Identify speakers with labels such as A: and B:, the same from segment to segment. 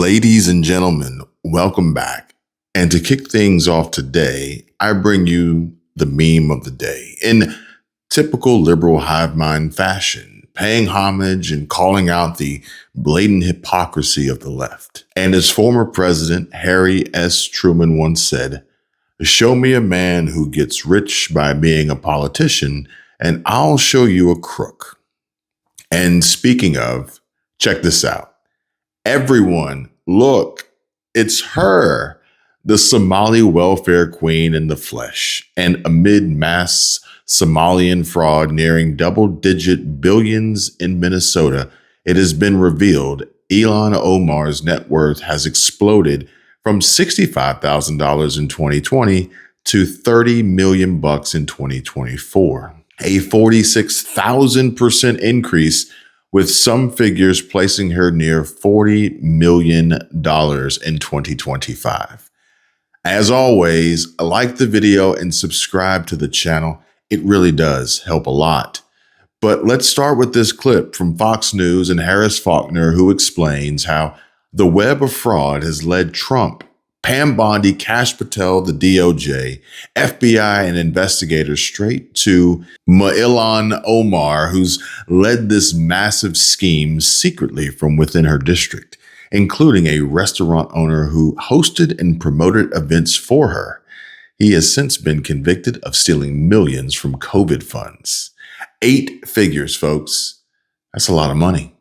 A: Ladies and gentlemen, welcome back. And to kick things off today, I bring you the meme of the day in typical liberal hive mind fashion, paying homage and calling out the blatant hypocrisy of the left. And as former President Harry S. Truman once said, "Show me a man who gets rich by being a politician, and I'll show you a crook." And speaking of, check this out. Everyone, look, it's her, the Somali welfare queen in the flesh. And amid mass Somalian fraud nearing double-digit billions in Minnesota, it has been revealed Ilhan Omar's net worth has exploded from $65,000 in 2020 to $30 million in 2024, a 46,000% increase, with some figures placing her near $40 million in 2025. As always, like the video and subscribe to the channel. It really does help a lot. But let's start with this clip from Fox News and Harris Faulkner, who explains how the web of fraud has led Trump, Pam Bondi, Kash Patel, the DOJ, FBI, and investigators straight to Ilhan Omar, who's led this massive scheme secretly from within her district, including a restaurant owner who hosted and promoted events for her. He has since been convicted of stealing millions from COVID funds. 8 figures, folks. That's a lot of money.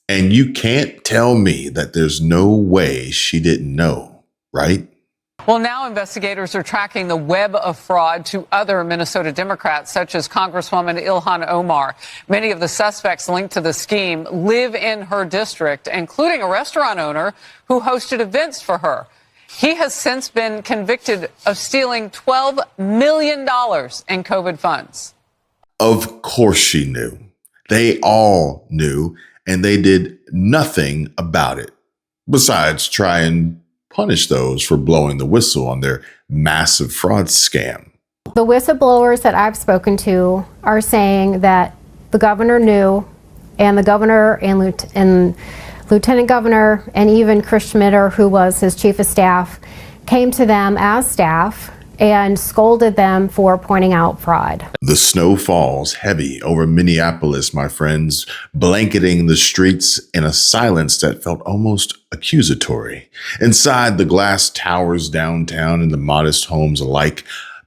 A: And you can't tell me that there's no way she didn't know. Right?
B: Well, now investigators are tracking the web of fraud to other Minnesota Democrats, such as Congresswoman Ilhan Omar. Many of the suspects linked to the scheme live in her district, including a restaurant owner who hosted events for her. He has since been convicted of stealing $12 million in COVID funds.
A: Of course she knew. They all knew, and they did nothing about it, besides try and punish those for blowing the whistle on their massive fraud scam.
C: The whistleblowers that I've spoken to are saying that the governor knew, and the governor and lieutenant governor and even Chris Schmitter, who was his chief of staff, came to them as staff and scolded them for pointing out fraud.
A: The snow falls heavy over Minneapolis, my friends, blanketing the streets in a silence that felt almost accusatory. Inside the glass towers downtown and the modest homes alike,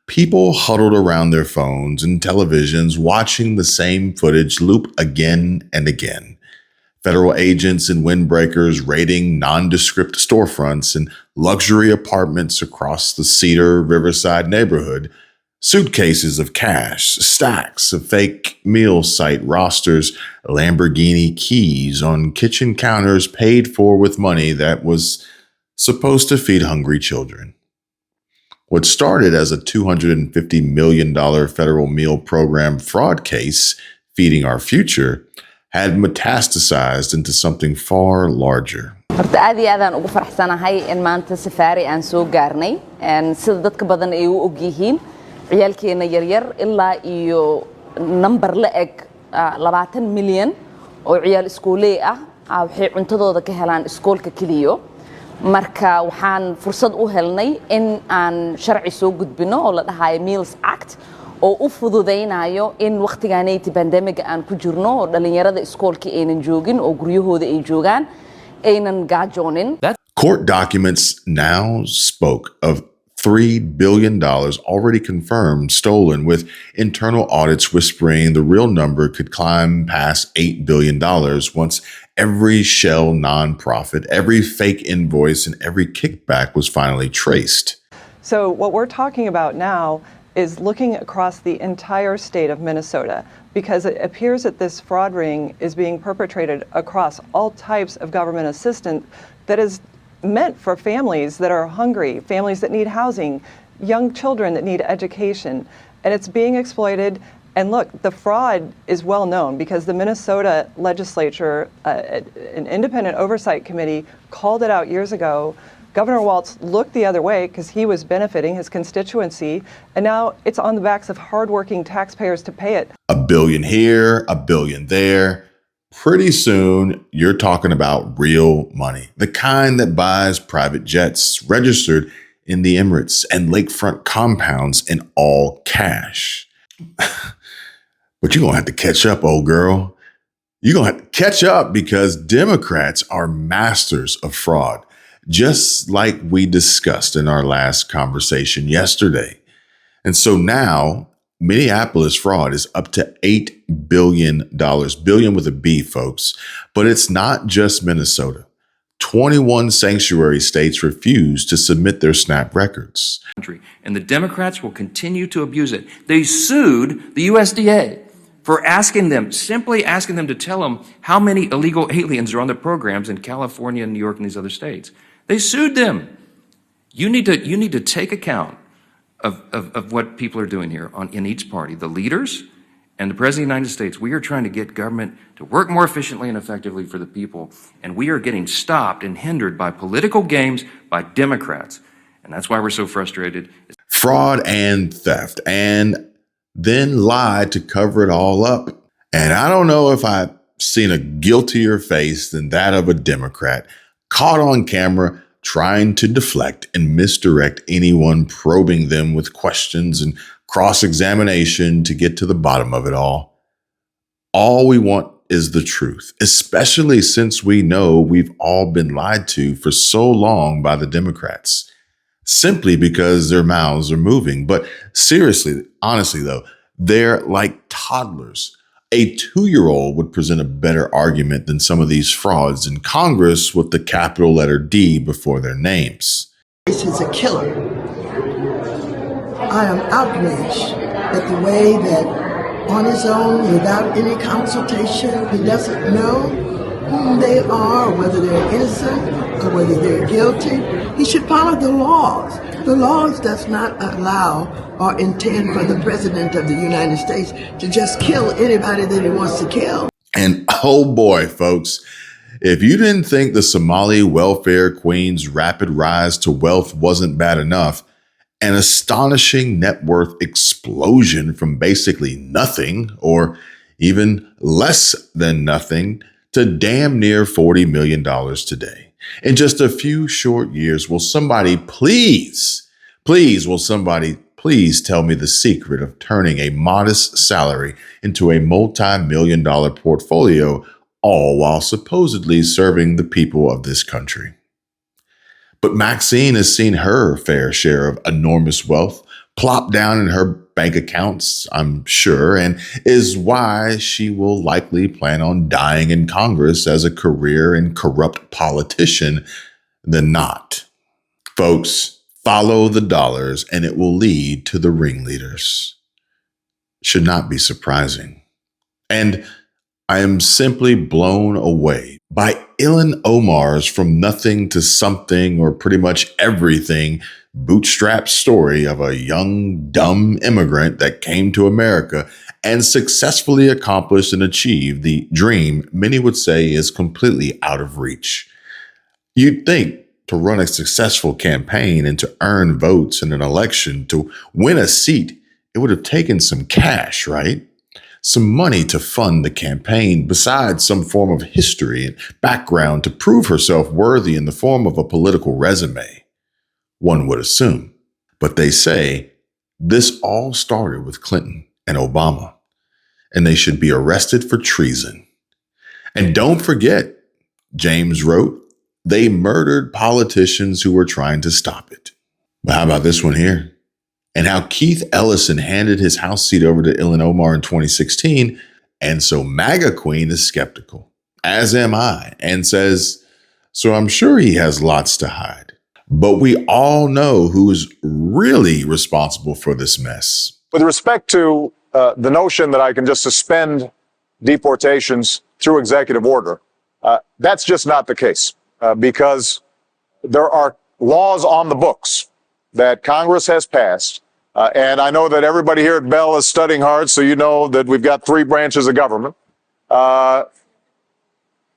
A: people huddled around their phones and televisions, watching the same footage loop again and again. Federal agents and windbreakers raiding nondescript storefronts and luxury apartments across the Cedar Riverside neighborhood, suitcases of cash, stacks of fake meal site rosters, Lamborghini keys on kitchen counters paid for with money that was supposed to feed hungry children. What started as a $250 million federal meal program fraud case, Feeding Our Future, had metastasized into something far larger.
D: horta aad iyo aad aan ugu faraxsanahay in maanta safari aan soo gaarnay sida dadka badan ay u og yihiin ciyaalkeena yaryar ilaa iyo number la eg 20 milyan oo ciyaal iskooley ah waxay cuntadooda ka helaan iskoolka kaliya marka waxaan fursad u helnay in aan sharci soo gudbino oo la dhahayo Meals Act oo u fududeynayo in waqtigaanay pandemic aan ku jirno oo dhalinyarada iskoolka aynan joogin oo guryahooda ay joogaan aynan gaajonin.
A: Court documents now spoke of $3 billion already confirmed stolen, with internal audits whispering the real number could climb past $8 billion once every shell nonprofit, every fake invoice, and every kickback was finally traced.
E: So what we're talking about now is looking across the entire state of Minnesota, because it appears that this fraud ring is being perpetrated across all types of government assistance that is meant for families that are hungry, families that need housing, young children that need education, and it's being exploited. And look, the fraud is well known because the Minnesota legislature, an independent oversight committee, called it out years ago. Governor Walz looked the other way because he was benefiting his constituency, and now it's on the backs of hardworking taxpayers to pay it.
A: $1 billion here, $1 billion there. pretty soon you're talking about real money, the kind that buys private jets registered in the Emirates and lakefront compounds in all cash. But you're going to have to catch up, old girl. You're going to have to catch up because Democrats are masters of fraud, just like we discussed in our last conversation yesterday. And so now Minneapolis fraud is up to $8 billion, billion with a B, folks. But it's not just Minnesota. 21 sanctuary states refuse to submit their SNAP records.
F: And the Democrats will continue to abuse it. They sued the USDA for simply asking them to tell them how many illegal aliens are on the programs in California and New York and these other states. They sued them. You need to take account of what people are doing here in each party, the leaders and the President of the United States. We are trying to get government to work more efficiently and effectively for the people, and we are getting stopped and hindered by political games by Democrats, and that's why we're so frustrated.
A: Fraud and theft, and then lie to cover it all up. And I don't know if I've seen a guiltier face than that of a Democrat caught on camera trying to deflect and misdirect anyone probing them with questions and cross-examination to get to the bottom of it all. All we want is the truth, especially since we know we've all been lied to for so long by the Democrats, simply because their mouths are moving. But seriously, honestly though, they're like toddlers. A 2-year-old would present a better argument than some of these frauds in Congress with the capital letter D before their names.
G: This is a killer. I am outraged at the way that on his own, without any consultation, he doesn't know whom they are, whether they're innocent or whether they're guilty. He should follow the laws. The laws does not allow or intend for the President of the United States to just kill anybody that he wants to kill.
A: And oh boy, folks, if you didn't think the Somali welfare queen's rapid rise to wealth wasn't bad enough, an astonishing net worth explosion from basically nothing, or even less than nothing, to damn near $40 million today. In just a few short years, will somebody please tell me the secret of turning a modest salary into a multi-million-dollar portfolio, all while supposedly serving the people of this country? But Maxine has seen her fair share of enormous wealth plop down in her bank accounts, I'm sure, and is why she will likely plan on dying in Congress as a career and corrupt politician than not. Folks, follow the dollars and it will lead to the ringleaders. Should not be surprising. And I am simply blown away by Ilhan Omar's from nothing to something or pretty much everything bootstrap story of a young, dumb immigrant that came to America and successfully accomplished and achieved the dream many would say is completely out of reach. You'd think to run a successful campaign and to earn votes in an election, to win a seat, it would have taken some cash, right? Some money to fund the campaign, besides some form of history and background to prove herself worthy in the form of a political resume, one would assume. But they say this all started with Clinton and Obama, and they should be arrested for treason. And don't forget, James wrote, they murdered politicians who were trying to stop it. But how about this one here? And how Keith Ellison handed his House seat over to Ilhan Omar in 2016. And so MAGA Queen is skeptical, as am I, and says, so I'm sure he has lots to hide. But we all know who is really responsible for this mess.
H: With respect to the notion that I can just suspend deportations through executive order, that's just not the case, because there are laws on the books that Congress has passed. And I know that everybody here at Bell is studying hard, so you know that we've got 3 branches of government.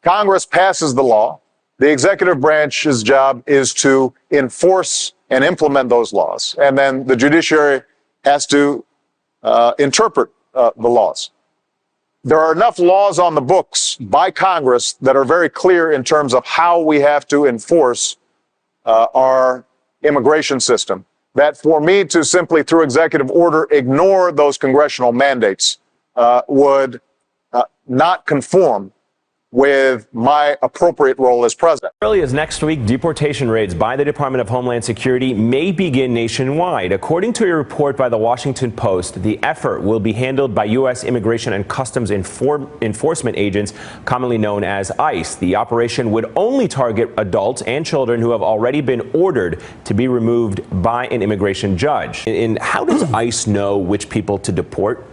H: Congress passes the law. The executive branch's job is to enforce and implement those laws. And then the judiciary has to interpret the laws. there are enough laws on the books by Congress that are very clear in terms of how we have to enforce our immigration system, that for me to simply, through executive order, ignore those congressional mandates would not conform with my appropriate role as president.
I: As early as next week, deportation raids by the Department of Homeland Security may begin nationwide. According to a report by the Washington Post, the effort will be handled by U.S. Immigration and Customs Enforcement agents, commonly known as ICE. The operation would only target adults and children who have already been ordered to be removed by an immigration judge. And how does ICE know which people to deport?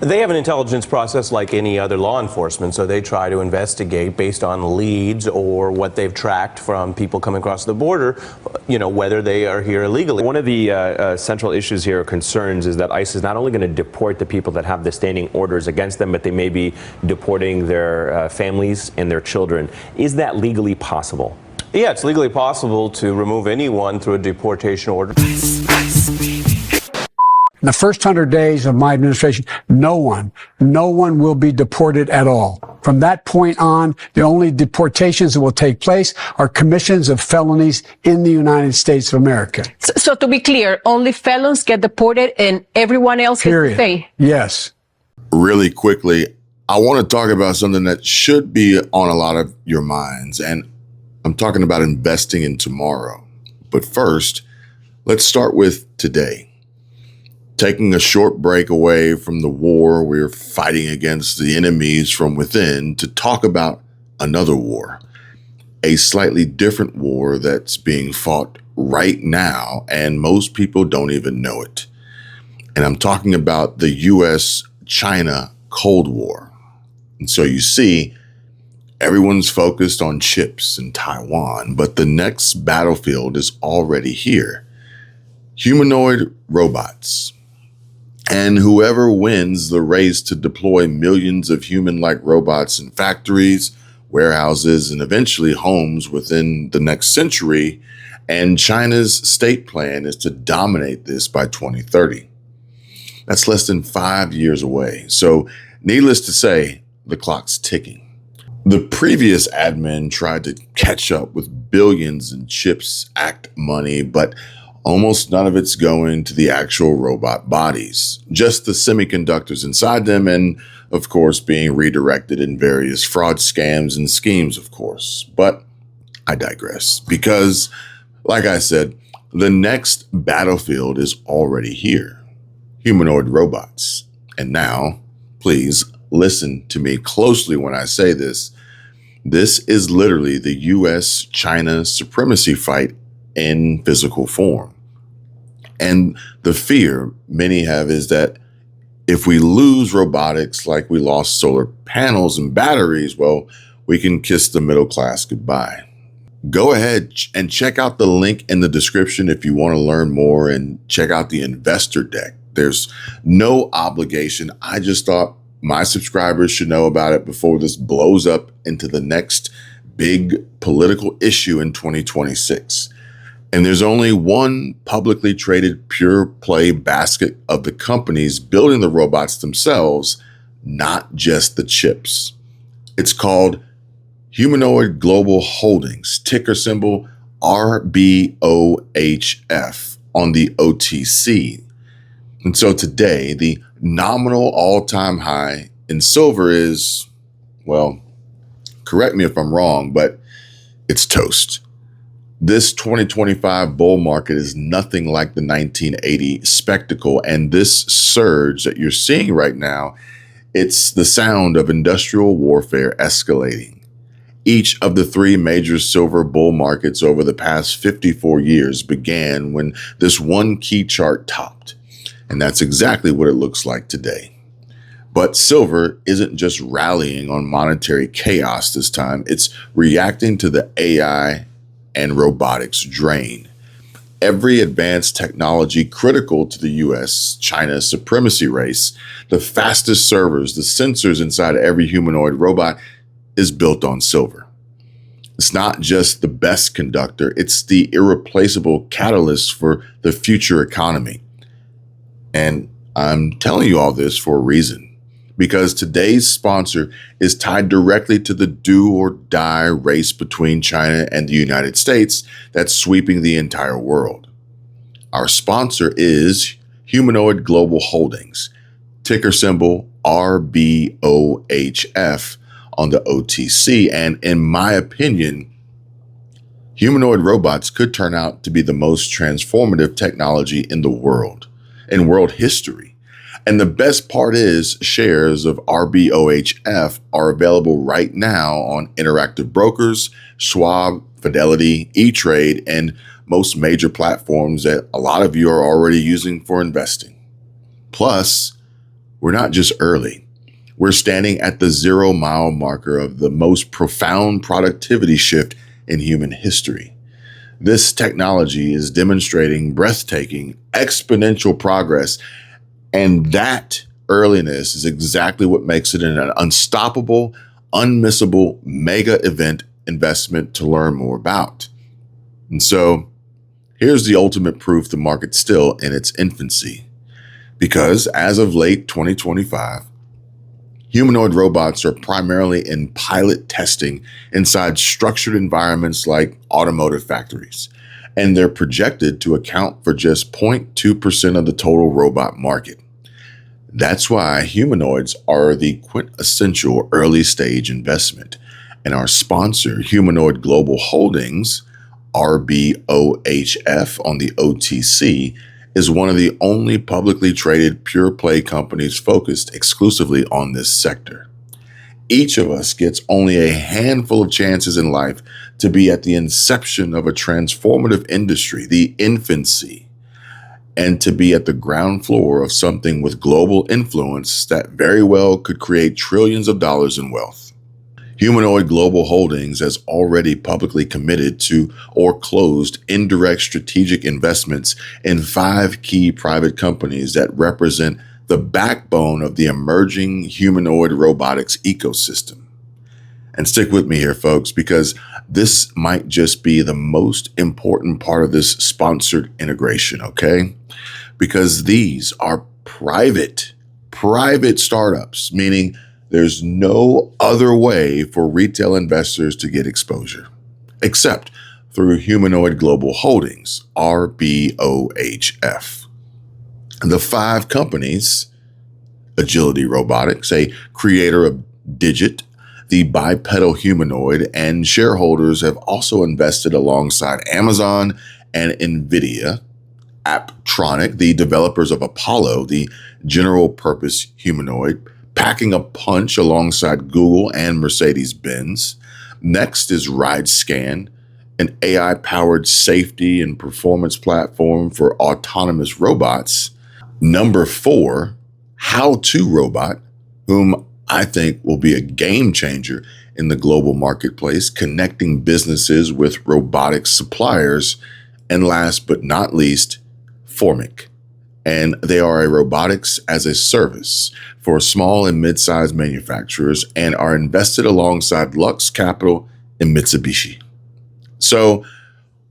J: They have an intelligence process like any other law enforcement, so they try to investigate based on leads or what they've tracked from people coming across the border, you know, whether they are here illegally.
I: One of the central issues here or concerns is that ICE is not only going to deport the people that have the standing orders against them, but they may be deporting their families and their children. Is that legally possible?
J: Yeah, it's legally possible to remove anyone through a deportation order.
K: In the first 100 days of my administration, no one will be deported at all. From that point on, the only deportations that will take place are commissions of felonies in the United States of America.
L: So to be clear, only felons get deported and everyone else gets to stay?
K: Yes.
A: Really quickly, I want to talk about something that should be on a lot of your minds, and I'm talking about investing in tomorrow. But first, let's start with today. Taking a short break away from the war we're fighting against the enemies from within to talk about another war, a slightly different war that's being fought right now, and most people don't even know it. And I'm talking about the U.S.-China Cold War. And so you see, everyone's focused on chips in Taiwan, but the next battlefield is already here. Humanoid robots. And whoever wins the race to deploy millions of human-like robots in factories, warehouses, and eventually homes within the next century, and China's state plan is to dominate this by 2030. That's less than 5 years away. So needless to say, the clock's ticking. The previous admin tried to catch up with billions in CHIPS Act money, but almost none of it's going to the actual robot bodies, just the semiconductors inside them, and of course being redirected in various fraud scams and schemes, of course. But I digress, because like I said, the next battlefield is already here. Humanoid robots. And now, please listen to me closely when I say this. This is literally the US-China supremacy fight in physical form. And the fear many have is that if we lose robotics like we lost solar panels and batteries, well, we can kiss the middle class goodbye. Go ahead and check out the link in the description if you want to learn more, and check out the investor deck. There's no obligation. I just thought my subscribers should know about it before this blows up into the next big political issue in 2026. And there's only one publicly traded pure play basket of the companies building the robots themselves, not just the chips. It's called Humanoid Global Holdings, ticker symbol RBOHF on the OTC. And so today, the nominal all-time high in silver is, well, correct me if I'm wrong, but it's toast. This 2025 bull market is nothing like the 1980 spectacle, and this surge that you're seeing right now, it's the sound of industrial warfare escalating. Each of the three major silver bull markets over the past 54 years began when this one key chart topped, and that's exactly what it looks like today. But silver isn't just rallying on monetary chaos this time, it's reacting to the AI and robotics drain. Every advanced technology critical to the US-China supremacy race, the fastest servers, the sensors inside every humanoid robot is built on silver. It's not just the best conductor, it's the irreplaceable catalyst for the future economy. And I'm telling you all this for a reason, because today's sponsor is tied directly to the do or die race between China and the United States that's sweeping the entire world. Our sponsor is Humanoid Global Holdings, ticker symbol RBOHF on the OTC. And in my opinion, humanoid robots could turn out to be the most transformative technology in the world, in world history. And the best part is shares of RBOHF are available right now on Interactive Brokers, Schwab, Fidelity, E-Trade, and most major platforms that a lot of you are already using for investing. Plus, we're not just early. We're standing at the 0-mile marker of the most profound productivity shift in human history. This technology is demonstrating breathtaking, exponential progress, and that earliness is exactly what makes it an unstoppable, unmissable mega event investment to learn more about. And so here's the ultimate proof the market's still in its infancy. Because as of late 2025, humanoid robots are primarily in pilot testing inside structured environments like automotive factories, and they're projected to account for just 0.2% of the total robot market. That's why humanoids are the quintessential early stage investment, and our sponsor, Humanoid Global Holdings, RBOHF on the OTC, is one of the only publicly traded pure play companies focused exclusively on this sector. Each of us gets only a handful of chances in life to be at the inception of a transformative industry, the infancy, and to be at the ground floor of something with global influence that very well could create trillions of dollars in wealth. Humanoid Global Holdings has already publicly committed to or closed indirect strategic investments in 5 key private companies that represent the backbone of the emerging humanoid robotics ecosystem. And stick with me here, folks, because this might just be the most important part of this sponsored integration, okay? Because these are private startups, meaning there's no other way for retail investors to get exposure, except through Humanoid Global Holdings, RBOHF. The 5 companies, Agility Robotics, a creator of Digit, the bipedal humanoid, and shareholders have also invested alongside Amazon and NVIDIA. Apptronic, the developers of Apollo, the general purpose humanoid, packing a punch alongside Google and Mercedes-Benz. Next is RideScan, an AI-powered safety and performance platform for autonomous robots. Number 4, How2 Robot, whom I think will be a game changer in the global marketplace, connecting businesses with robotics suppliers. And last but not least, Formic. And they are a robotics as a service for small and mid-sized manufacturers and are invested alongside Lux Capital and Mitsubishi. So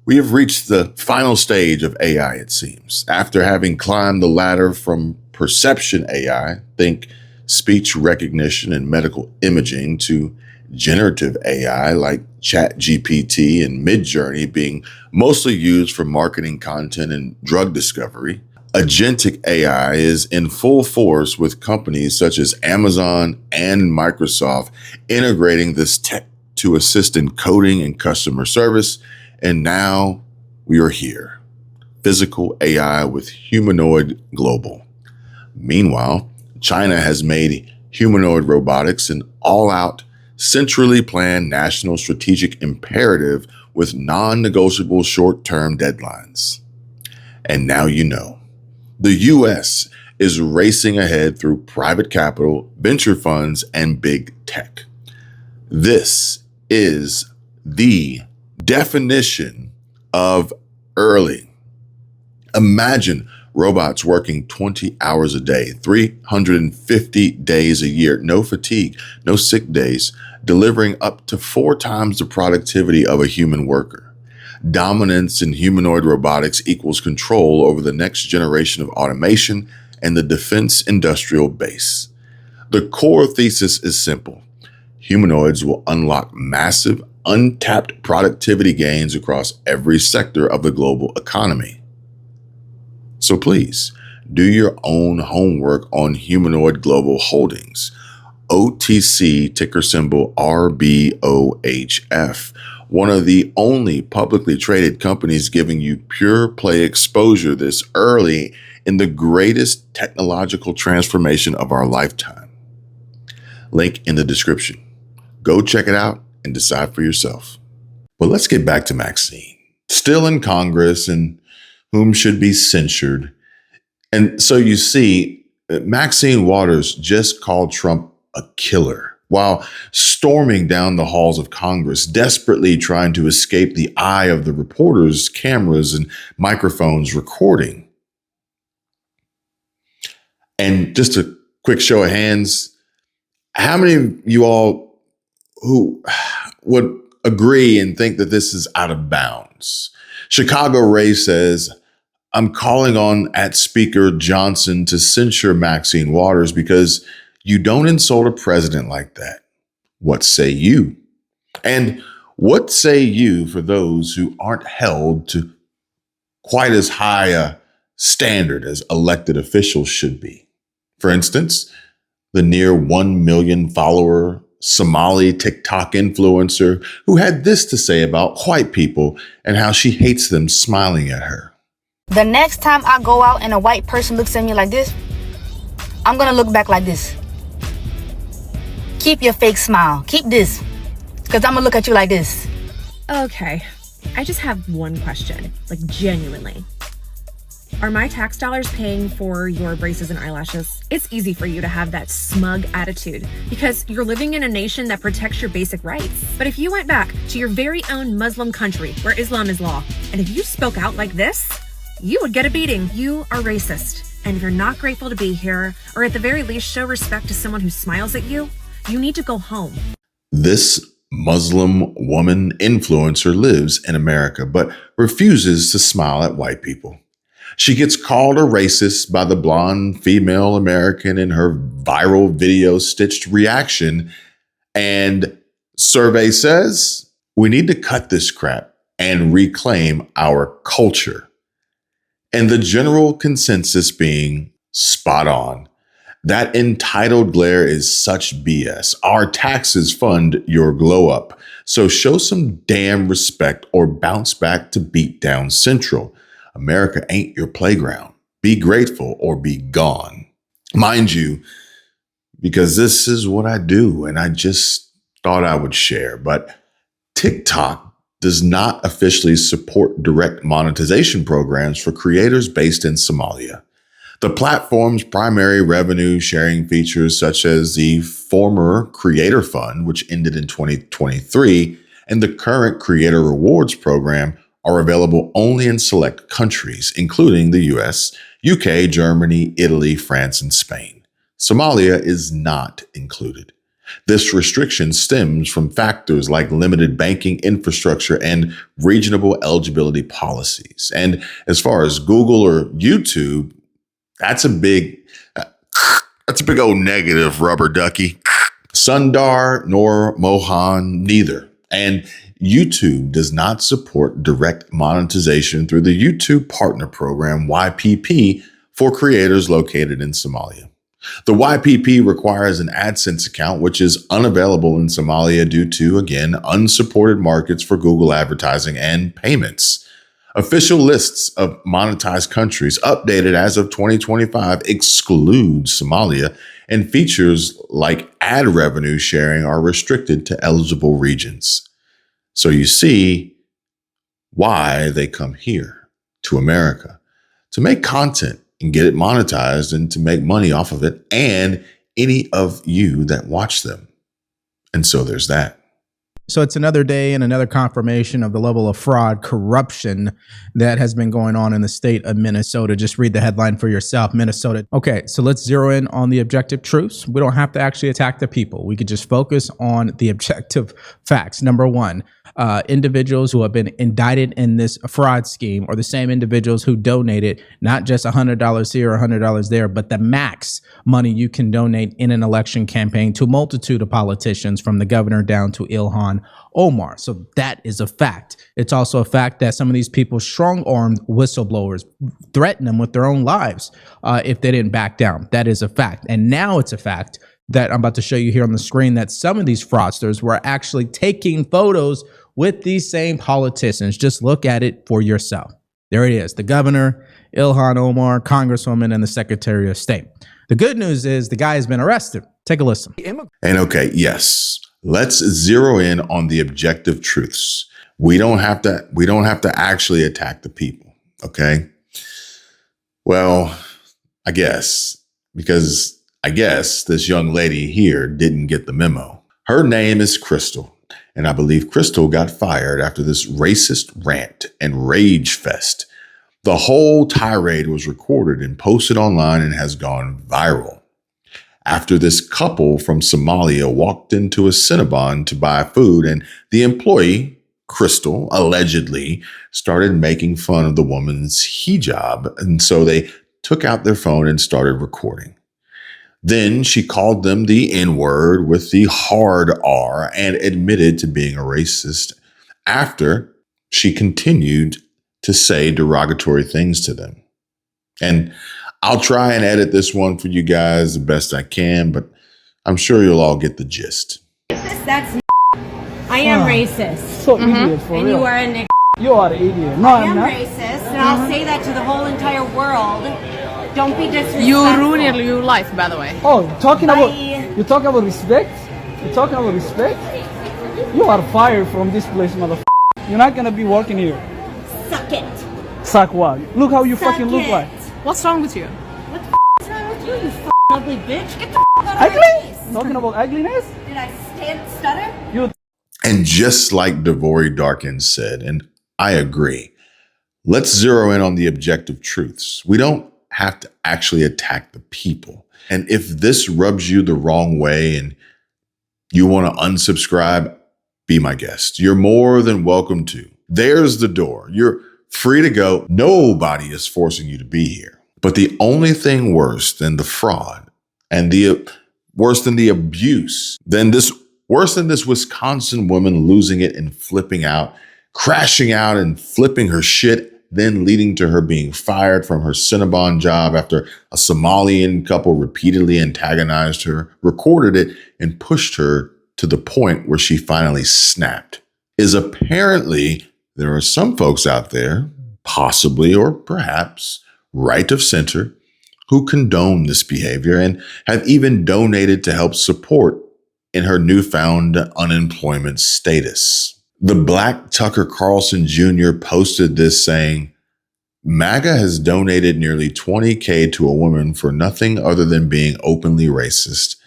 A: we have reached the final stage of AI, it seems. After having climbed the ladder from perception AI, think speech recognition and medical imaging, to generative AI like ChatGPT and Midjourney being mostly used for marketing content and drug discovery, agentic AI is in full force with companies such as Amazon and Microsoft integrating this tech to assist in coding and customer service. And now we are here. Physical AI with Humanoid Global. Meanwhile, China has made humanoid robotics an all-out, centrally planned national strategic imperative with non-negotiable short-term deadlines. And now you know. The U.S. is racing ahead through private capital, venture funds, and big tech. This is the definition of early. Imagine robots working 20 hours a day, 350 days a year, no fatigue, no sick days, delivering up to 4 times the productivity of a human worker. Dominance in humanoid robotics equals control over the next generation of automation and the defense industrial base. The core thesis is simple. Humanoids will unlock massive, untapped productivity gains across every sector of the global economy. So please, do your own homework on Humanoid Global Holdings, OTC ticker symbol RBOHF, one of the only publicly traded companies giving you pure play exposure this early in the greatest technological transformation of our lifetime. Link in the description. Go check it out and decide for yourself. But let's get back to Maxine, still in Congress and whom should be censured. And so you see, Maxine Waters just called Trump a killer while storming down the halls of Congress, desperately trying to escape the eye of the reporters, cameras, and microphones recording. And just a quick show of hands, how many of you all who would agree and think that this is out of bounds? Chicago Ray says, I'm calling on @Speaker Johnson to censure Maxine Waters because you don't insult a president like that. What say you? And what say you for those who aren't held to quite as high a standard as elected officials should be? For instance, the near 1 million follower Somali TikTok influencer who had this to say about white people and how she hates them smiling at her.
M: The next time I go out and a white person looks at me like this, I'm gonna look back like this. Keep your fake smile. Keep this, because I'm gonna look at you like this.
N: Okay, I just have one question, like genuinely. Are my tax dollars paying for your braces and eyelashes? It's easy for you to have that smug attitude because you're living in a nation that protects your basic rights. But if you went back to your very own Muslim country where Islam is law, and if you spoke out like this, you would get a beating. You are racist. And if you're not grateful to be here, or at the very least show respect to someone who smiles at you, you need to go home.
A: This Muslim woman influencer lives in America, but refuses to smile at white people. She gets called a racist by the blonde female American in her viral video stitched reaction. And survey says we need to cut this crap and reclaim our culture. And the general consensus being spot on. That entitled glare is such BS. Our taxes fund your glow up. So show some damn respect or bounce back to beat down Central. America ain't your playground. Be grateful or be gone. Mind you, because this is what I do and I just thought I would share, but TikTok does not officially support direct monetization programs for creators based in Somalia. The platform's primary revenue sharing features such as the former Creator Fund, which ended in 2023, and the current Creator Rewards program are available only in select countries, including the US, UK, Germany, Italy, France, and Spain. Somalia is not included. This restriction stems from factors like limited banking infrastructure and regional eligibility policies. And as far as Google or YouTube, that's a big old negative, rubber ducky. Sundar nor Mohan, neither. And YouTube does not support direct monetization through the YouTube Partner Program, YPP, for creators located in Somalia. The YPP requires an AdSense account, which is unavailable in Somalia due to, again, unsupported markets for Google advertising and payments. Official lists of monetized countries updated as of 2025 exclude Somalia, and features like ad revenue sharing are restricted to eligible regions. So you see why they come here to America to make content and get it monetized and to make money off of it and any of you that watch them. And so there's that.
O: So it's another day and another confirmation of the level of fraud, corruption that has been going on in the state of Minnesota. Just read the headline for yourself, Minnesota. Okay, so let's zero in on the objective truths. We don't have to actually attack the people. We could just focus on the objective facts. Number one, individuals who have been indicted in this fraud scheme are the same individuals who donated not just $100 here or $100 there, but the max money you can donate in an election campaign to a multitude of politicians, from the governor down to Ilhan Omar. So that is a fact. It's also a fact that some of these people strong-armed whistleblowers, threaten them with their own lives if they didn't back down. That is a fact. And now it's a fact that I'm about to show you here on the screen that some of these fraudsters were actually taking photos with these same politicians. Just look at it for yourself. There it is. The governor, Ilhan Omar, Congresswoman, and the Secretary of State. The good news is the guy has been arrested. Take a listen.
A: And okay, yes, let's zero in on the objective truths. We don't have to actually attack the people. Okay. Well, I guess this young lady here didn't get the memo. Her name is Crystal. And I believe Crystal got fired after this racist rant and rage fest. The whole tirade was recorded and posted online and has gone viral. After this couple from Somalia walked into a Cinnabon to buy food, and the employee, Crystal, allegedly started making fun of the woman's hijab. And so they took out their phone and started recording. Then she called them the N-word with the hard R and admitted to being a racist after she continued to say derogatory things to them. And I'll try and edit this one for you guys the best I can, but I'm sure you'll all get the gist.
P: That's I am racist.
Q: So idiot for
P: and
Q: real.
P: You are a
Q: You are an idiot. No,
P: I
Q: I'm
P: am
Q: not.
P: racist, and I'll say that to the whole entire world. Don't be disrespectful.
L: You ruined your life, by the way.
Q: Oh, you talking about respect? You talking about respect? You are fired from this place, motherfucker. You're not gonna be working here.
P: Suck it.
Q: Suck what? Look how you fucking look like.
L: What's wrong with you?
P: What the is wrong with you, you ugly bitch? Get the out of my
Q: Ugly?
P: face.
Q: Talking about ugliness?
P: Did I stutter?
Q: You.
A: And just like Devori Darkins said, and I agree, let's zero in on the objective truths. We don't have to actually attack the people. And if this rubs you the wrong way and you want to unsubscribe, be my guest. You're more than welcome to. There's the door. You're free to go. Nobody is forcing you to be here. But the only thing worse than the fraud and worse than the abuse, worse than this Wisconsin woman losing it and flipping out, crashing out and flipping her shit, then leading to her being fired from her Cinnabon job after a Somalian couple repeatedly antagonized her, recorded it, and pushed her to the point where she finally snapped, is apparently there are some folks out there, possibly or perhaps right of center, who condone this behavior and have even donated to help support in her newfound unemployment status. The Black Tucker Carlson Jr. posted this saying, MAGA has donated nearly $20,000 to a woman for nothing other than being openly racist.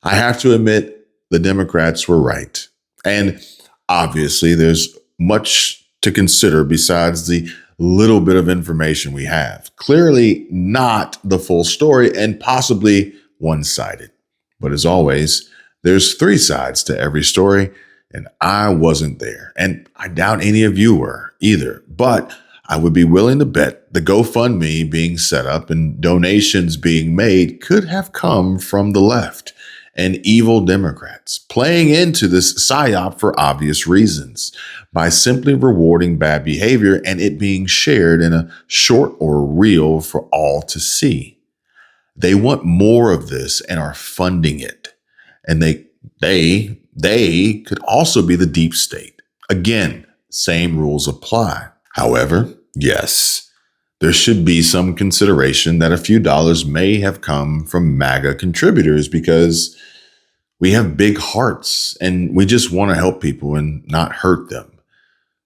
A: I have to admit, the Democrats were right. And obviously, there's much to consider besides the little bit of information we have. Clearly not the full story and possibly one-sided. But as always, there's three sides to every story, and I wasn't there. And I doubt any of you were either. But I would be willing to bet the GoFundMe being set up and donations being made could have come from the left and evil Democrats playing into this psyop for obvious reasons by simply rewarding bad behavior and it being shared in a short or reel for all to see. They want more of this and are funding it. And they could also be the deep state. Again, same rules apply. However, yes, there should be some consideration that a few dollars may have come from MAGA contributors because we have big hearts and we just want to help people and not hurt them.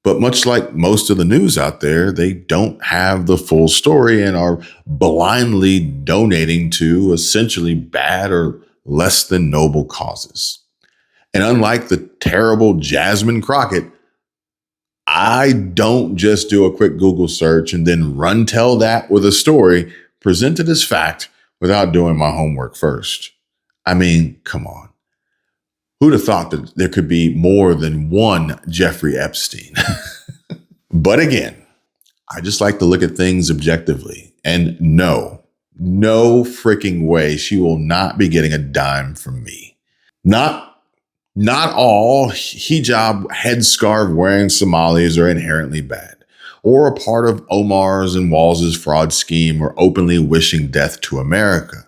A: But much like most of the news out there, they don't have the full story and are blindly donating to essentially bad or less than noble causes. And unlike the terrible Jasmine Crockett, I don't just do a quick Google search and then run tell that with a story presented as fact without doing my homework first. I mean, come on. Who'd have thought that there could be more than one Jeffrey Epstein? But again, I just like to look at things objectively. And no freaking way she will not be getting a dime from me. Not all hijab headscarf wearing Somalis are inherently bad, or a part of Omar's and Walz's fraud scheme, or openly wishing death to America.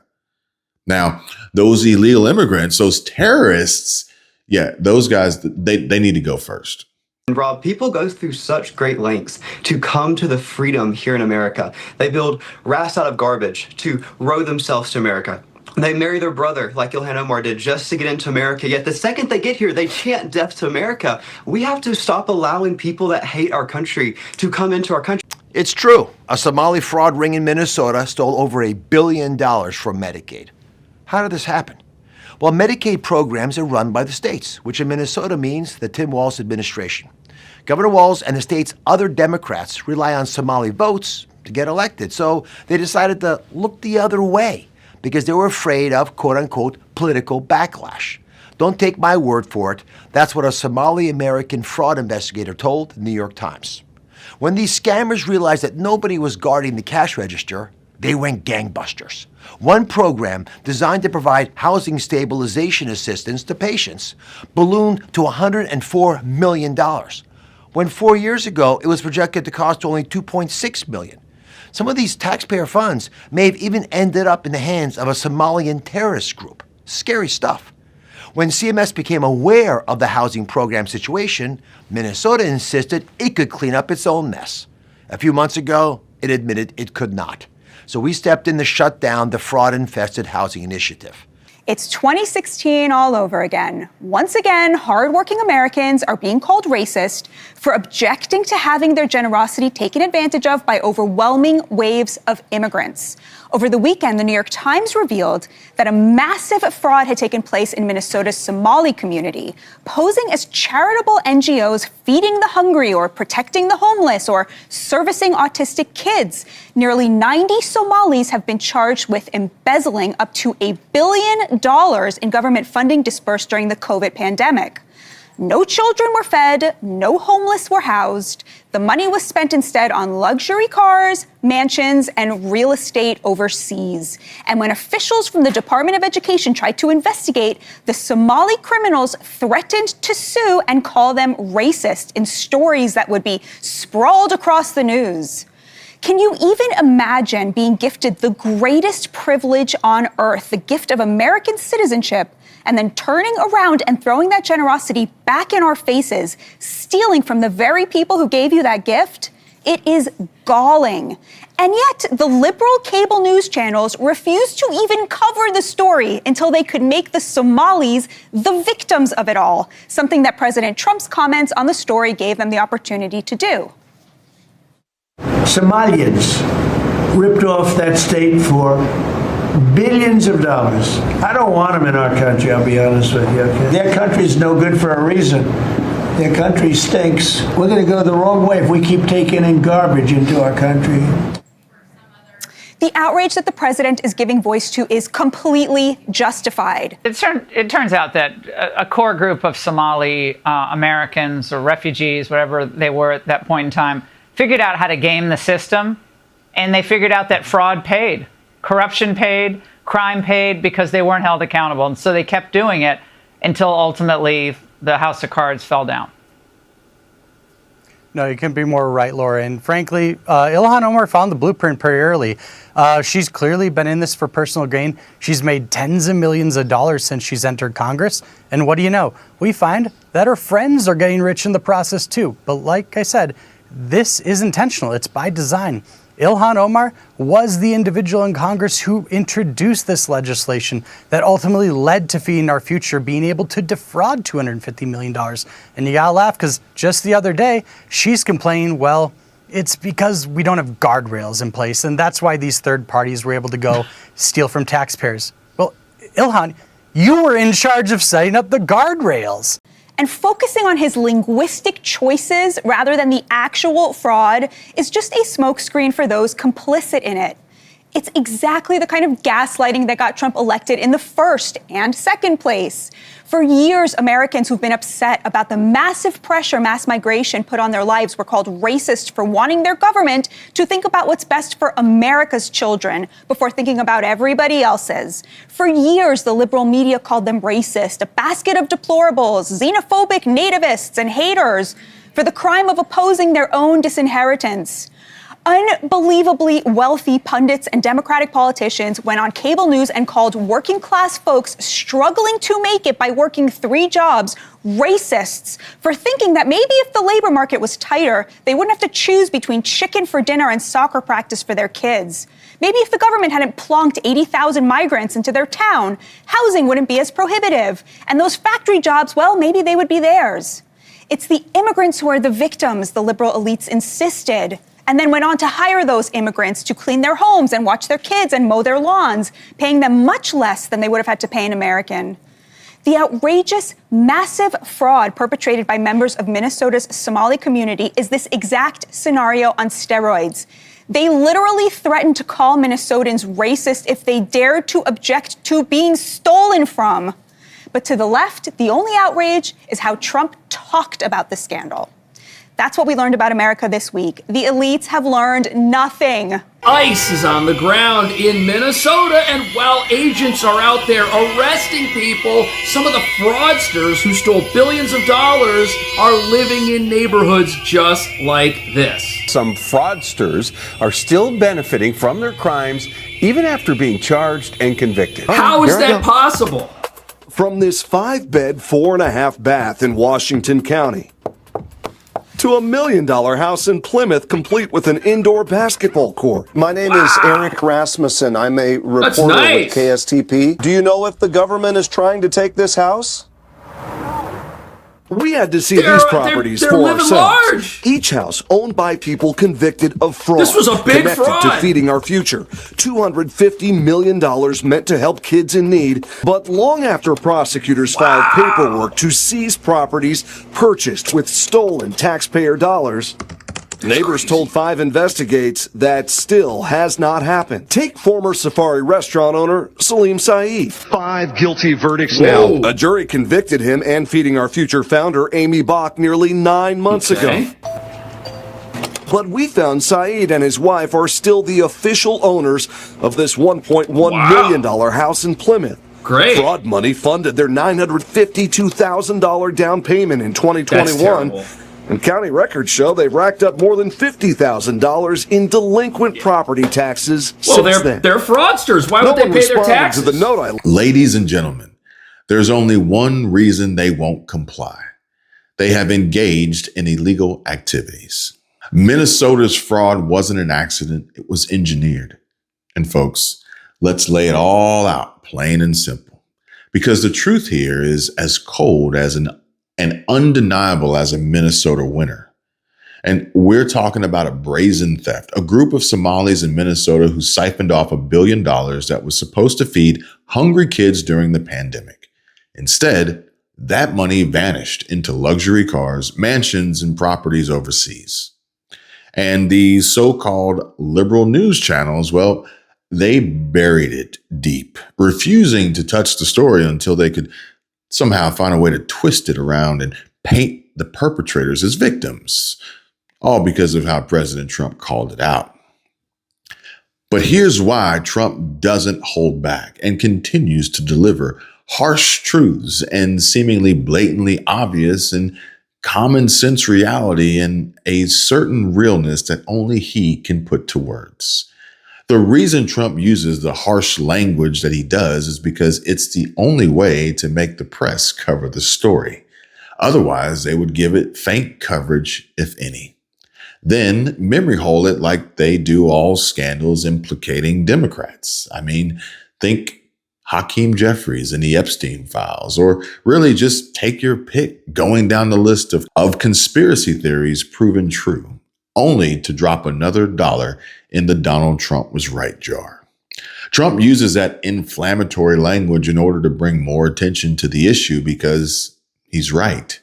A: Now, those illegal immigrants, those terrorists, yeah, those guys, they need to go first.
R: And Rob, people go through such great lengths to come to the freedom here in America. They build rafts out of garbage to row themselves to America. They marry their brother, like Ilhan Omar did, just to get into America. Yet the second they get here, they chant death to America. We have to stop allowing people that hate our country to come into our country.
S: It's true. A Somali fraud ring in Minnesota stole over $1 billion from Medicaid. How did this happen? Well, Medicaid programs are run by the states, which in Minnesota means the Tim Walz administration. Governor Walz and the state's other Democrats rely on Somali votes to get elected, so they decided to look the other way because they were afraid of, quote-unquote, political backlash. Don't take my word for it. That's what a Somali-American fraud investigator told the New York Times. When these scammers realized that nobody was guarding the cash register, they went gangbusters. One program designed to provide housing stabilization assistance to patients ballooned to $104 million, when 4 years ago it was projected to cost only $2.6 million. Some of these taxpayer funds may have even ended up in the hands of a Somalian terrorist group. Scary stuff. When CMS became aware of the housing program situation, Minnesota insisted it could clean up its own mess. A few months ago, it admitted it could not. So we stepped in to shut down the fraud-infested housing initiative.
T: It's 2016 all over again. Once again, hardworking Americans are being called racist for objecting to having their generosity taken advantage of by overwhelming waves of immigrants. Over the weekend, the New York Times revealed that a massive fraud had taken place in Minnesota's Somali community, posing as charitable NGOs feeding the hungry or protecting the homeless or servicing autistic kids. Nearly 90 Somalis have been charged with embezzling up to $1 billion in government funding dispersed during the COVID pandemic. No children were fed, no homeless were housed. The money was spent instead on luxury cars, mansions, and real estate overseas. And when officials from the Department of Education tried to investigate, the Somali criminals threatened to sue and call them racist in stories that would be sprawled across the news. Can you even imagine being gifted the greatest privilege on earth, the gift of American citizenship, and then turning around and throwing that generosity back in our faces, stealing from the very people who gave you that gift? It is galling. And yet, the liberal cable news channels refused to even cover the story until they could make the Somalis the victims of it all, something that President Trump's comments on the story gave them the opportunity to do.
U: Somalians ripped off that state for billions of dollars. I don't want them in our country, I'll be honest with you. Okay? Their country is no good for a reason. Their country stinks. We're going to go the wrong way if we keep taking in garbage into our country.
T: The outrage that the president is giving voice to is completely justified.
V: It turns out that a core group of Somali Americans or refugees, whatever they were at that point in time, figured out how to game the system, and they figured out that fraud paid. Corruption paid, crime paid, because they weren't held accountable. And so they kept doing it until ultimately the house of cards fell down.
W: No, you couldn't be more right, Laura. And frankly, Ilhan Omar found the blueprint pretty early. She's clearly been in this for personal gain. She's made tens of millions of dollars since she's entered Congress. And what do you know? We find that her friends are getting rich in the process too. But like I said, this is intentional. It's by design. Ilhan Omar was the individual in Congress who introduced this legislation that ultimately led to Feeding Our Future being able to defraud $250 million. And you gotta laugh because just the other day, she's complaining, well, it's because we don't have guardrails in place, and that's why these third parties were able to go steal from taxpayers. Well, Ilhan, you were in charge of setting up the guardrails.
T: And focusing on his linguistic choices rather than the actual fraud is just a smokescreen for those complicit in it. It's exactly the kind of gaslighting that got Trump elected in the first and second place. For years, Americans who've been upset about the massive pressure mass migration put on their lives were called racist for wanting their government to think about what's best for America's children before thinking about everybody else's. For years, the liberal media called them racist, a basket of deplorables, xenophobic nativists, and haters for the crime of opposing their own disinheritance. Unbelievably wealthy pundits and Democratic politicians went on cable news and called working class folks struggling to make it by working 3 jobs racists for thinking that maybe if the labor market was tighter, they wouldn't have to choose between chicken for dinner and soccer practice for their kids. Maybe if the government hadn't plonked 80,000 migrants into their town, housing wouldn't be as prohibitive. And those factory jobs, well, maybe they would be theirs. It's the immigrants who are the victims, the liberal elites insisted, and then went on to hire those immigrants to clean their homes and watch their kids and mow their lawns, paying them much less than they would have had to pay an American. The outrageous, massive fraud perpetrated by members of Minnesota's Somali community is this exact scenario on steroids. They literally threatened to call Minnesotans racist if they dared to object to being stolen from. But to the left, the only outrage is how Trump talked about the scandal. That's what we learned about America this week. The elites have learned nothing.
B: ICE is on the ground in Minnesota, and while agents are out there arresting people, some of the fraudsters who stole billions of dollars are living in neighborhoods just like this.
C: Some fraudsters are still benefiting from their crimes even after being charged and convicted.
B: How is that possible?
D: From this 5-bed, 4.5 bath in Washington County to a $1 million house in Plymouth, complete with an indoor basketball court. My name is Eric Rasmussen. I'm a reporter with KSTP. Do you know if the government is trying to take this house? We had to see these properties for ourselves.
B: Large.
D: Each house owned by people convicted of fraud.
B: This was a big
D: connected
B: fraud.
D: to feeding our future. $250 million meant to help kids in need. But long after prosecutors filed paperwork to seize properties purchased with stolen taxpayer dollars, neighbors told 5 Investigates that still has not happened. Take former Safari restaurant owner Salim Saeed. 5 guilty verdicts now. A jury convicted him and Feeding Our Future founder Amy Bach nearly 9 months ago. But we found Saeed and his wife are still the official owners of this $1.1 million house in Plymouth.
B: Great.
D: Fraud money funded their $952,000 down payment in 2021. And county records show they've racked up more than $50,000 in delinquent property taxes since then.
B: They're fraudsters. Why would they pay their taxes?
D: To the note
A: Ladies and gentlemen, there's only one reason they won't comply. They have engaged in illegal activities. Minnesota's fraud wasn't an accident. It was engineered. And folks, let's lay it all out, plain and simple. Because the truth here is as cold as and undeniable as a Minnesota winter. And we're talking about a brazen theft, a group of Somalis in Minnesota who siphoned off $1 billion that was supposed to feed hungry kids during the pandemic. Instead, that money vanished into luxury cars, mansions, and properties overseas. And the so-called liberal news channels, well, they buried it deep, refusing to touch the story until they could somehow find a way to twist it around and paint the perpetrators as victims, all because of how President Trump called it out. But here's why Trump doesn't hold back and continues to deliver harsh truths and seemingly blatantly obvious and common sense reality and a certain realness that only he can put to words. The reason Trump uses the harsh language that he does is because it's the only way to make the press cover the story. Otherwise, they would give it faint coverage, if any. Then memory hole it like they do all scandals implicating Democrats. I mean, think Hakeem Jeffries and the Epstein files, or really just take your pick going down the list of conspiracy theories proven true, only to drop another dollar in the Donald Trump was right jar. Trump uses that inflammatory language in order to bring more attention to the issue because he's right.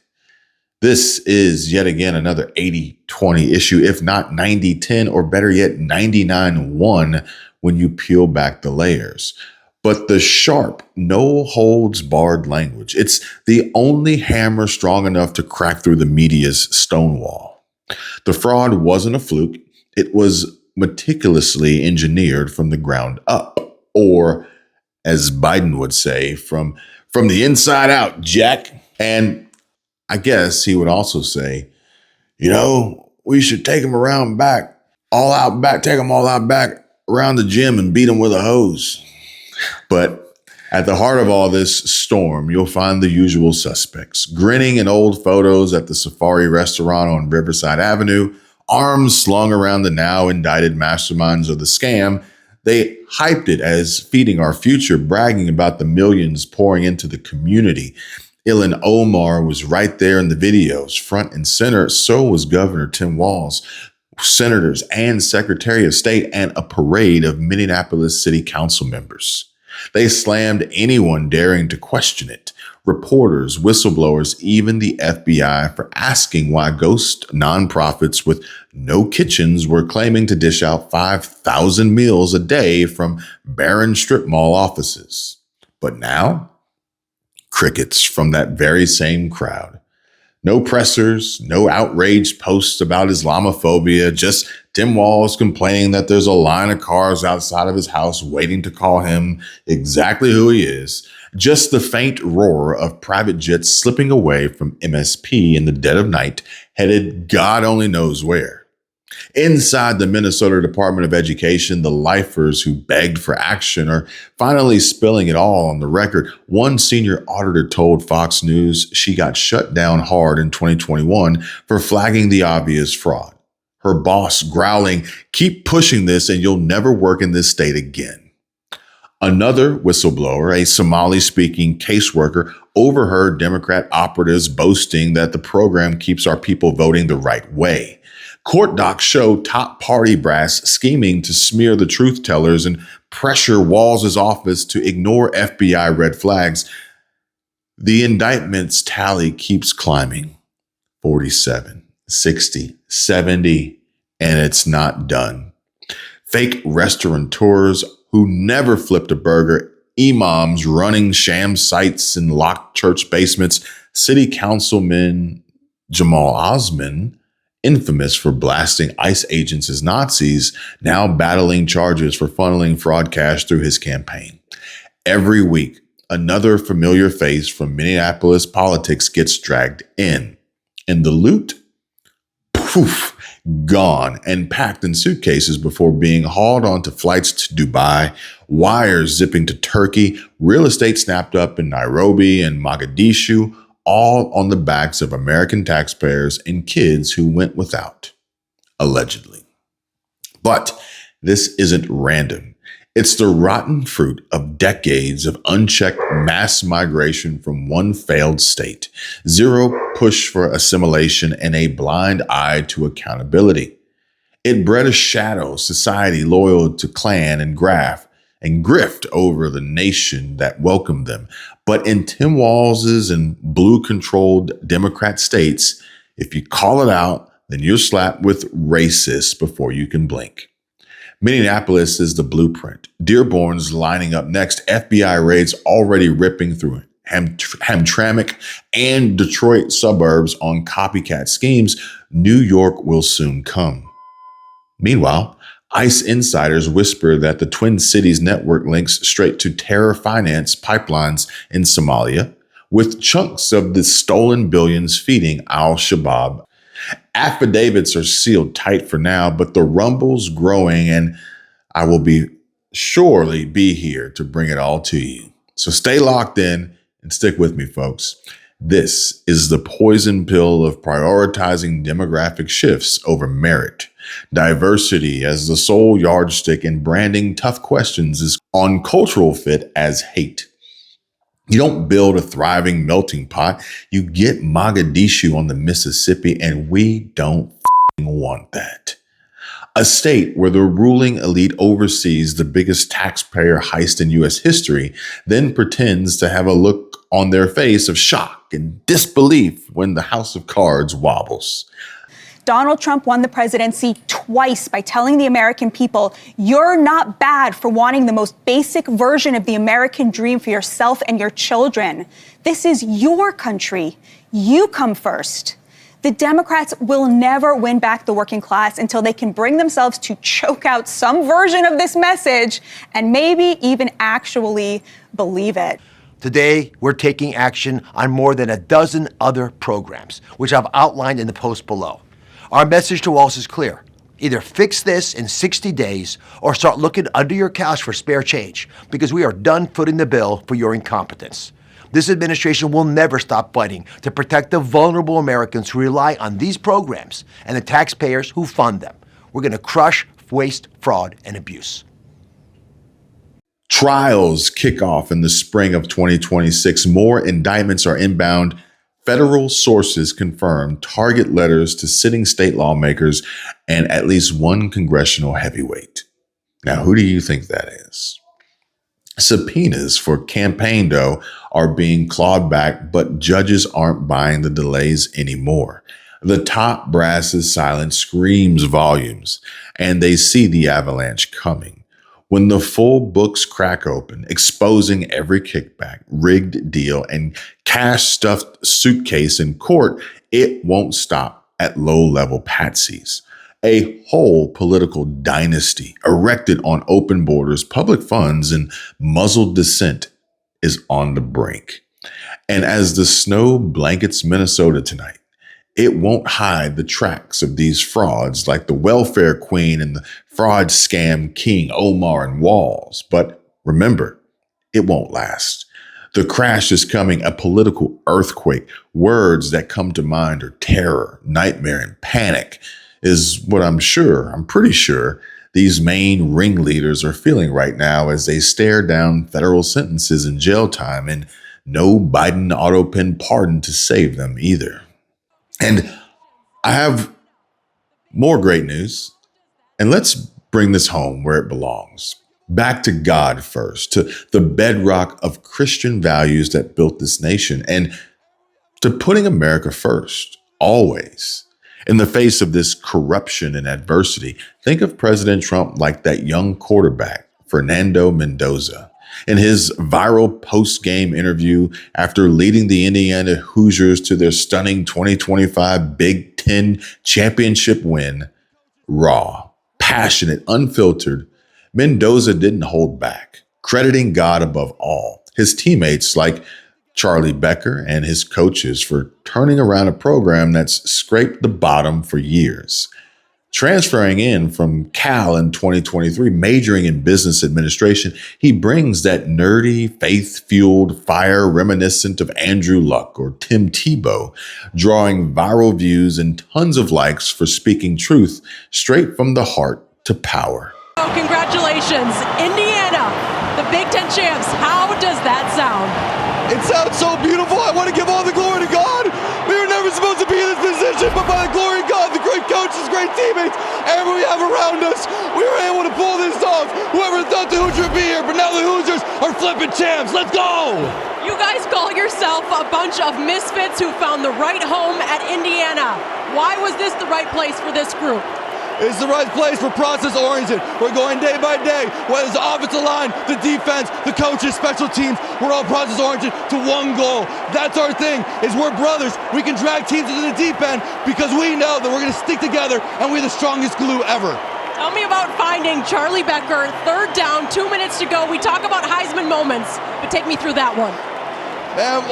A: This is yet again another 80-20 issue, if not 90-10, or better yet, 99-1, when you peel back the layers. But the sharp, no holds barred language, it's the only hammer strong enough to crack through the media's stonewall. The fraud wasn't a fluke. It was meticulously engineered from the ground up, or as Biden would say, from the inside out, Jack. And I guess he would also say, we should take them around back, all out back, take them all out back around the gym and beat them with a hose. But at the heart of all this storm, you'll find the usual suspects, grinning in old photos at the Safari restaurant on Riverside Avenue, arms slung around the now indicted masterminds of the scam. They hyped it as feeding our future, bragging about the millions pouring into the community. Ilhan Omar was right there in the videos, front and center. So was Governor Tim Walz, senators and Secretary of State, and a parade of Minneapolis City Council members. They slammed anyone daring to question it. Reporters, whistleblowers, even the FBI, for asking why ghost nonprofits with no kitchens were claiming to dish out 5,000 meals a day from barren strip mall offices. But now, crickets from that very same crowd. No pressers, no outraged posts about Islamophobia, just Tim Walz complaining that there's a line of cars outside of his house waiting to call him exactly who he is. Just the faint roar of private jets slipping away from MSP in the dead of night, headed God only knows where. Inside the Minnesota Department of Education, the lifers who begged for action are finally spilling it all on the record. One senior auditor told Fox News she got shut down hard in 2021 for flagging the obvious fraud. Her boss growling, "Keep pushing this and you'll never work in this state again." Another whistleblower, a Somali-speaking caseworker, overheard Democrat operatives boasting that the program keeps our people voting the right way. Court docs show top party brass scheming to smear the truth tellers and pressure Walz's office to ignore FBI red flags. The indictments tally keeps climbing. 47, 60, 70, and it's not done. Fake restaurateurs who never flipped a burger, imams running sham sites in locked church basements, city councilman Jamal Osman, infamous for blasting ICE agents as Nazis, now battling charges for funneling fraud cash through his campaign. Every week, another familiar face from Minneapolis politics gets dragged in. And the loot? Poof, gone and packed in suitcases before being hauled onto flights to Dubai, wires zipping to Turkey, real estate snapped up in Nairobi and Mogadishu, all on the backs of American taxpayers and kids who went without, allegedly. But this isn't random. It's the rotten fruit of decades of unchecked mass migration from one failed state, zero push for assimilation, and a blind eye to accountability. It bred a shadow society loyal to clan and graft and grift over the nation that welcomed them. But in Tim Walz's and blue-controlled Democrat states, if you call it out, then you're slapped with racist before you can blink. Minneapolis is the blueprint. Dearborn's lining up next. FBI raids already ripping through Hamtramck and Detroit suburbs on copycat schemes. New York will soon come. Meanwhile, ICE insiders whisper that the Twin Cities network links straight to terror finance pipelines in Somalia, with chunks of the stolen billions feeding al-Shabaab. Affidavits are sealed tight for now, but the rumble's growing, and I will surely be here to bring it all to you. So stay locked in and stick with me, folks. This is the poison pill of prioritizing demographic shifts over merit, diversity as the sole yardstick, and branding tough questions is on cultural fit as hate. You don't build a thriving melting pot. You get Mogadishu on the Mississippi, and we don't want that. A state where the ruling elite oversees the biggest taxpayer heist in U.S. history, then pretends to have a look on their face of shock and disbelief when the house of cards wobbles.
T: Donald Trump won the presidency twice by telling the American people, you're not bad for wanting the most basic version of the American dream for yourself and your children. This is your country. You come first. The Democrats will never win back the working class until they can bring themselves to choke out some version of this message and maybe even actually believe it.
S: Today, we're taking action on more than a dozen other programs, which I've outlined in the post below. Our message to all is clear. Either fix this in 60 days or start looking under your couch for spare change, because we are done footing the bill for your incompetence. This administration will never stop fighting to protect the vulnerable Americans who rely on these programs and the taxpayers who fund them. We're going to crush waste, fraud, and abuse.
A: Trials kick off in the spring of 2026. More indictments are inbound. Federal sources confirm target letters to sitting state lawmakers and at least one congressional heavyweight. Now, who do you think that is? Subpoenas for campaign dough are being clawed back, but judges aren't buying the delays anymore. The top brass's silence screams volumes, and they see the avalanche coming. When the full books crack open, exposing every kickback, rigged deal, and cash-stuffed suitcase in court, it won't stop at low-level patsies. A whole political dynasty erected on open borders, public funds, and muzzled dissent is on the brink. And as the snow blankets Minnesota tonight, it won't hide the tracks of these frauds like the welfare queen and the fraud scam king Omar and Walls. But remember, it won't last. The crash is coming, a political earthquake. Words that come to mind are terror, nightmare, and panic is what I'm pretty sure these main ringleaders are feeling right now as they stare down federal sentences and jail time and no Biden auto pen pardon to save them either. And I have more great news, and let's bring this home where it belongs. Back to God first, to the bedrock of Christian values that built this nation, and to putting America first, always. In the face of this corruption and adversity, think of President Trump like that young quarterback, Fernando Mendoza. In his viral post-game interview after leading the Indiana Hoosiers to their stunning 2025 Big Ten championship win, raw, passionate, unfiltered, Mendoza didn't hold back, crediting God above all. His teammates like Charlie Becker and his coaches for turning around a program that's scraped the bottom for years. Transferring in from Cal in 2023, majoring in business administration, he brings that nerdy, faith-fueled fire reminiscent of Andrew Luck or Tim Tebow, drawing viral views and tons of likes for speaking truth straight from the heart to power.
E: Oh, congratulations, Indiana, the Big Ten champs. How does that sound?
F: It sounds so beautiful. I want to give all the glory to God. We were never supposed to be in this position, but by the glory of God, the great coaches, great teammates, everyone we have around us, we were able to pull this off. Whoever thought the Hoosiers would be here, but now the Hoosiers are flipping champs. Let's go!
E: You guys call yourself a bunch of misfits who found the right home at Indiana. Why was this the right place for this group?
F: It's the right place for process-oriented. We're going day by day, whether it's the offensive line, the defense, the coaches, special teams. We're all process-oriented to one goal. That's our thing, is we're brothers. We can drag teams into the deep end because we know that we're going to stick together and we're the strongest glue ever.
E: Tell me about finding Charlie Becker, third down, 2 minutes to go. We talk about Heisman moments, but take me through that one.
F: Man,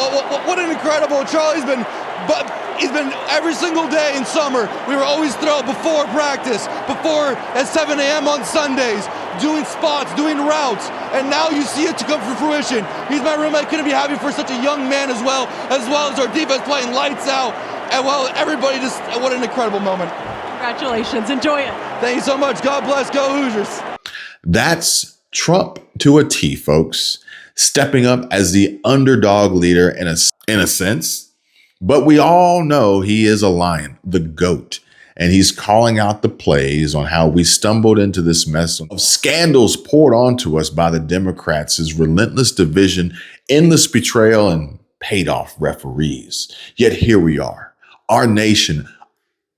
F: what an incredible, Charlie's been, but he's been every single day in summer. We were always thrilled before practice, before at 7 a.m. on Sundays, doing spots, doing routes, and now you see it to come to fruition. He's my roommate, couldn't be happy for such a young man as well as our defense playing lights out. And well, everybody just, what an incredible moment.
E: Congratulations, enjoy it.
F: Thank you so much, God bless, go Hoosiers.
A: That's Trump to a T, folks. Stepping up as the underdog leader in a sense. But we all know he is a lion, the GOAT, and he's calling out the plays on how we stumbled into this mess of scandals poured onto us by the Democrats' relentless division, endless betrayal, and paid-off referees. Yet here we are, our nation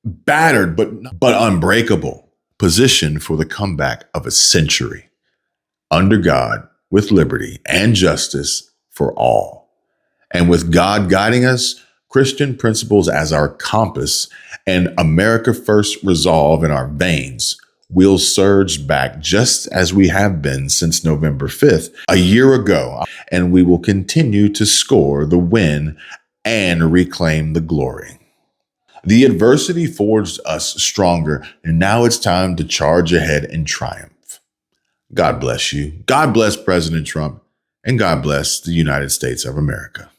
A: battered but unbreakable, positioned for the comeback of a century. Under God, with liberty and justice for all. And with God guiding us, Christian principles as our compass, and America First resolve in our veins, we'll surge back just as we have been since November 5th, a year ago, and we will continue to score the win and reclaim the glory. The adversity forged us stronger, and now it's time to charge ahead in triumph. God bless you. God bless President Trump, and God bless the United States of America.